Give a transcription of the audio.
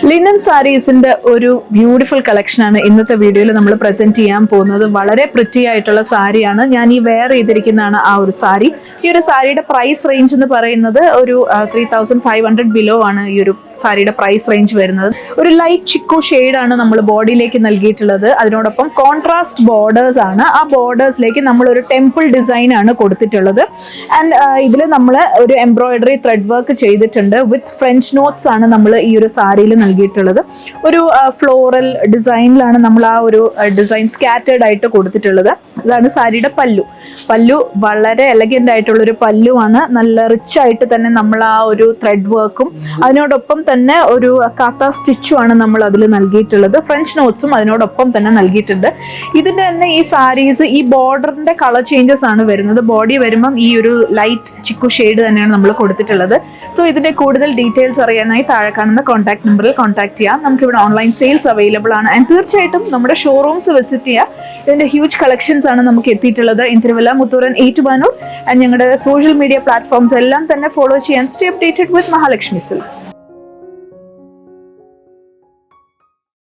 Linen സാരീസിന്റെ ഒരു beautiful കളക്ഷനാണ് ഇന്നത്തെ വീഡിയോയിൽ നമ്മൾ പ്രസന്റ് ചെയ്യാൻ പോകുന്നത്. വളരെ പ്രിറ്റി ആയിട്ടുള്ള സാരിയാണ്. ഞാൻ ഈ വെയർ ചെയ്തിരിക്കുന്നതാണ് ആ ഒരു സാരി. ഈ ഒരു സാരിയുടെ പ്രൈസ് റേഞ്ച് എന്ന് പറയുന്നത് ഒരു 3500 ബിലോ ആണ് ഈ ഒരു സാരിയുടെ പ്രൈസ് റേഞ്ച് വരുന്നത്. ഒരു ലൈറ്റ് ചിക്കു ഷെയ്ഡാണ് നമ്മൾ ബോഡിയിലേക്ക് നൽകിയിട്ടുള്ളത്. അതിനോടൊപ്പം കോൺട്രാസ്റ്റ് ബോർഡേഴ്സ് ആണ്. ആ ബോർഡേഴ്സിലേക്ക് നമ്മൾ ഒരു ടെമ്പിൾ ഡിസൈൻ ആണ് കൊടുത്തിട്ടുള്ളത്. ആൻഡ് ഇതിൽ നമ്മൾ ഒരു എംബ്രോയിഡറി ത്രെഡ് വർക്ക് ചെയ്തിട്ടുണ്ട്. വിത്ത് ഫ്രഞ്ച് നോട്ട്സ് ആണ് നമ്മൾ ഈ ഒരു സാരിയിൽ നൽകിയിട്ടുള്ളത്. ഒരു ഫ്ലോറൽ ഡിസൈനിലാണ് നമ്മൾ ആ ഒരു ഡിസൈൻ സ്കാറ്റേർഡ് ആയിട്ട് കൊടുത്തിട്ടുള്ളത്. അതാണ് സാരിയുടെ പല്ലു വളരെ എലഗന്റ് ആയിട്ടുള്ള ഒരു പല്ലുവാണ്. നല്ല റിച്ച് ആയിട്ട് തന്നെ നമ്മൾ ആ ഒരു ത്രെഡ് വർക്കും അതിനോടൊപ്പം തന്നെ ഒരു കാത്ത സ്റ്റിച്ചും ആണ് നമ്മൾ അതിൽ നൽകിയിട്ടുള്ളത്. ഫ്രഞ്ച് നോട്ട്സും അതിനോടൊപ്പം തന്നെ നൽകിയിട്ടുണ്ട്. ഇതിന്റെ തന്നെ ഈ സാരീസ് ഈ ബോർഡറിന്റെ കളർ ചേഞ്ചസ് ആണ് വരുന്നത്. ബോഡി വരുമ്പം ഈ ഒരു ലൈറ്റ് ചിക്കു ഷെയ്ഡ് തന്നെയാണ് നമ്മൾ കൊടുത്തിട്ടുള്ളത്. സോ ഇതിന്റെ കൂടുതൽ ഡീറ്റെയിൽസ് അറിയാനായി താഴെ കാണുന്ന കോൺടാക്ട് നമ്പറിൽ കോൺടാക്ട് ചെയ്യാം. നമുക്കിവിടെ ഓൺലൈൻ സെയിൽസ് അവൈലബിൾ ആണ്. ആൻഡ് തീർച്ചയായിട്ടും നമ്മുടെ ഷോറൂംസ് വിസിറ്റ് ചെയ്യാം. ഇതിന്റെ ഹ്യൂജ് കളക്ഷൻസ് ആണ് നമുക്ക് എത്തിയിട്ടുള്ളത് ഇൻ തിരുവല്ല, മുത്തൂറൻ, ഏറ്റുമാനൂർ. ആൻഡ് ഞങ്ങളുടെ സോഷ്യൽ മീഡിയ പ്ലാറ്റ്ഫോംസ് എല്ലാം തന്നെ ഫോളോ ചെയ്യാൻ സ്റ്റേ അപ്ഡേറ്റഡ് വിത്ത് മഹാലക്ഷ്മി സിൽക്സ്.